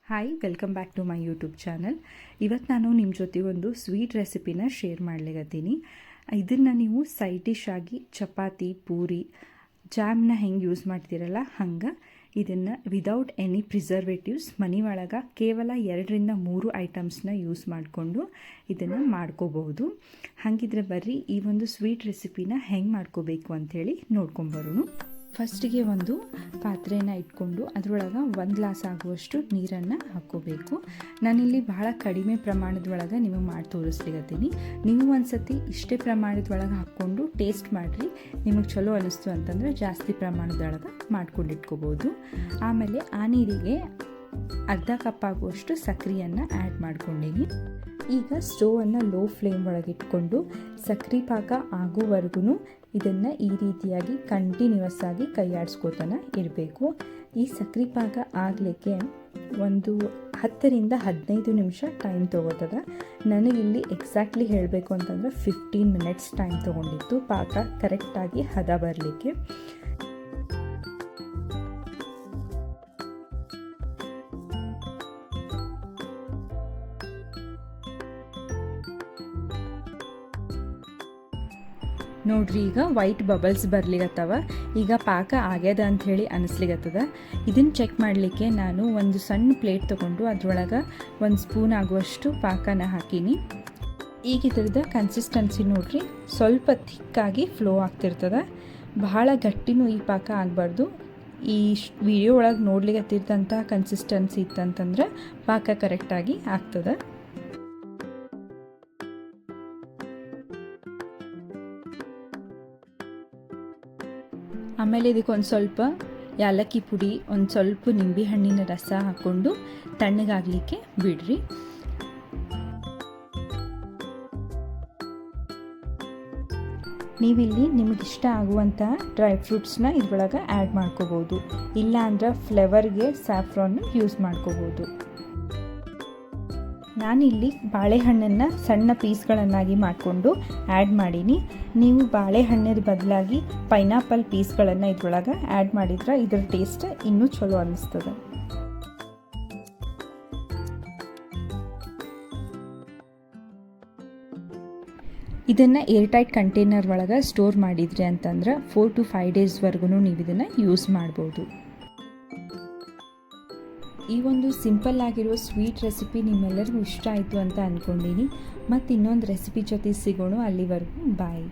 Hi, welcome back to my YouTube channel. ಇವತ್ತು ನಾನು ನಿಮ್ಮ ಜೊತೆ ಒಂದು ಸ್ವೀಟ್ ರೆಸಿಪಿನ ಶೇರ್ ಮಾಡ್ಲಿಕತ್ತೀನಿ. ಇದನ್ನು ನೀವು ಸೈಡ್ ಡಿಶ್ ಆಗಿ ಚಪಾತಿ, ಪೂರಿ, ಜಾಮ್ನ ಹೆಂಗೆ ಯೂಸ್ ಮಾಡ್ತೀರಲ್ಲ ಹಂಗೆ ಇದನ್ನು ವಿದೌಟ್ ಎನಿ ಪ್ರಿಸರ್ವೇಟಿವ್ಸ್ ಮನೆ ಒಳಗೆ ಕೇವಲ 2-3 ಐಟಮ್ಸ್ನ ಯೂಸ್ ಮಾಡಿಕೊಂಡು ಇದನ್ನು ಮಾಡ್ಕೋಬಹುದು. ಹಾಗಿದ್ರೆ ಬರ್ರಿ ಈ ಒಂದು ಸ್ವೀಟ್ ರೆಸಿಪಿನ ಹೆಂಗೆ ಮಾಡ್ಕೋಬೇಕು ಅಂಥೇಳಿ ನೋಡ್ಕೊಂಬರೋಣ. ಫಸ್ಟಿಗೆ ಒಂದು ಪಾತ್ರೆನ ಇಟ್ಕೊಂಡು ಅದರೊಳಗೆ 1 ಗ್ಲಾಸ್ ಆಗುವಷ್ಟು ನೀರನ್ನು ಹಾಕ್ಕೋಬೇಕು. ನಾನಿಲ್ಲಿ ಬಹಳ ಕಡಿಮೆ ಪ್ರಮಾಣದೊಳಗೆ ನಿಮಗೆ ಮಾಡಿ ತೋರಿಸ್ಲಿಕತ್ತೀನಿ. ನೀವು ಒಂದು ಸತಿ ಇಷ್ಟೇ ಪ್ರಮಾಣದೊಳಗೆ ಹಾಕ್ಕೊಂಡು ಟೇಸ್ಟ್ ಮಾಡಿರಿ. ನಿಮಗೆ ಚಲೋ ಅನ್ನಿಸ್ತು ಅಂತಂದರೆ ಜಾಸ್ತಿ ಪ್ರಮಾಣದೊಳಗೆ ಮಾಡ್ಕೊಂಡು ಇಟ್ಕೋಬೋದು. ಆಮೇಲೆ ಆ ನೀರಿಗೆ ಅರ್ಧ ಕಪ್ ಆಗುವಷ್ಟು ಸಕ್ಕರೆಯನ್ನು ಆ್ಯಡ್ ಮಾಡ್ಕೊಂಡೀನಿ. ಈಗ ಸ್ಟೋವನ್ನು ಲೋ ಫ್ಲೇಮ್ ಒಳಗೆ ಇಟ್ಕೊಂಡು ಸಕ್ಕರೆ ಪಾಕ ಆಗೋವರೆಗೂ ಇದನ್ನು ಈ ರೀತಿಯಾಗಿ ಕಂಟಿನ್ಯೂಸ್ ಆಗಿ ಕೈಯಾಡಿಸ್ಕೋತಾನೆ ಇರಬೇಕು. ಈ ಸಕ್ಕರೆ ಪಾಕ ಆಗಲಿಕ್ಕೆ ಒಂದು 10-15 ನಿಮಿಷ ಟೈಮ್ ತೊಗೋತದ. ನನಗಿಲ್ಲಿ ಎಕ್ಸಾಕ್ಟ್ಲಿ ಹೇಳಬೇಕು ಅಂತಂದರೆ 15 ಮಿನಿಟ್ಸ್ ಟೈಮ್ ತೊಗೊಂಡಿತ್ತು ಪಾಕ ಕರೆಕ್ಟಾಗಿ ಹದ ಬರಲಿಕ್ಕೆ. ನೋಡ್ರಿ, ಈಗ ವೈಟ್ ಬಬಲ್ಸ್ ಬರ್ಲಿಗತ್ತವ. ಈಗ ಪಾಕ ಆಗ್ಯದ ಅಂಥೇಳಿ ಅನಿಸ್ಲಿಗತ್ತದ. ಇದನ್ನು ಚೆಕ್ ಮಾಡಲಿಕ್ಕೆ ನಾನು ಒಂದು ಸಣ್ಣ ಪ್ಲೇಟ್ ತೊಗೊಂಡು ಅದರೊಳಗೆ 1 ಸ್ಪೂನ್ ಆಗುವಷ್ಟು ಪಾಕನ ಹಾಕೀನಿ. ಈಗ ಇದ್ರದ್ದು ಕನ್ಸಿಸ್ಟೆನ್ಸಿ ನೋಡ್ರಿ, ಸ್ವಲ್ಪ ಥಿಕ್ಕಾಗಿ ಫ್ಲೋ ಆಗ್ತಿರ್ತದೆ. ಬಹಳ ಗಟ್ಟಿನೂ ಈ ಪಾಕ ಆಗಬಾರ್ದು. ಈ ವಿಡಿಯೋ ಒಳಗೆ ನೋಡ್ಲಿಗತ್ತಿರ್ತಂಥ ಕನ್ಸಿಸ್ಟೆನ್ಸಿ ಇತ್ತಂತಂದ್ರೆ ಪಾಕ ಕರೆಕ್ಟಾಗಿ ಆಗ್ತದೆ. ಆಮೇಲೆ ಇದಕ್ಕೆ ಒಂದು ಸ್ವಲ್ಪ ಏಲಕ್ಕಿ ಪುಡಿ, ಒಂದು ಸ್ವಲ್ಪ ನಿಂಬೆ ಹಣ್ಣಿನ ರಸ ಹಾಕ್ಕೊಂಡು ತಣ್ಣಗಾಗಲಿಕ್ಕೆ ಬಿಡ್ರಿ. ನೀವಿಲ್ಲಿ ನಿಮಗಿಷ್ಟ ಆಗುವಂಥ ಡ್ರೈ ಫ್ರೂಟ್ಸ್ನ ಇದ್ರೊಳಗೆ ಆ್ಯಡ್ ಮಾಡ್ಕೋಬೋದು. ಇಲ್ಲ ಅಂದ್ರೆ ಫ್ಲೇವರ್ಗೆ ಸ್ಯಾಫ್ರಾನ್ ಯೂಸ್ ಮಾಡ್ಕೋಬೋದು. ನಾನಿಲ್ಲಿ ಬಾಳೆಹಣ್ಣನ್ನು ಸಣ್ಣ ಪೀಸ್ಗಳನ್ನಾಗಿ ಮಾಡಿಕೊಂಡು ಆ್ಯಡ್ ಮಾಡೀನಿ. ನೀವು ಬಾಳೆಹಣ್ಣದ ಬದಲಾಗಿ ಪೈನಾಪಲ್ ಪೀಸ್ಗಳನ್ನು ಇದ್ರೊಳಗೆ ಆ್ಯಡ್ ಮಾಡಿದ್ರೆ ಇದ್ರ ಟೇಸ್ಟ್ ಇನ್ನೂ ಚಲೋ ಅನ್ನಿಸ್ತದೆ. ಇದನ್ನು ಏರ್ಟೈಟ್ ಕಂಟೈನರ್ ಒಳಗೆ ಸ್ಟೋರ್ ಮಾಡಿದ್ರಿ ಅಂತಂದ್ರೆ 4 to 5 ಡೇಸ್ವರೆಗೂ ನೀವು ಇದನ್ನು ಯೂಸ್ ಮಾಡ್ಬೋದು. ಈ ಒಂದು ಸಿಂಪಲ್ ಆಗಿರುವ ಸ್ವೀಟ್ ರೆಸಿಪಿ ನಿಮ್ಮೆಲ್ಲರಿಗೂ ಇಷ್ಟ ಆಯಿತು ಅಂತ ಅಂದ್ಕೊಂಡೀನಿ. ಮತ್ತು ಇನ್ನೊಂದು ರೆಸಿಪಿ ಜೊತೆ ಸಿಗೋಣ. ಅಲ್ಲಿವರೆಗೂ ಬಾಯ್.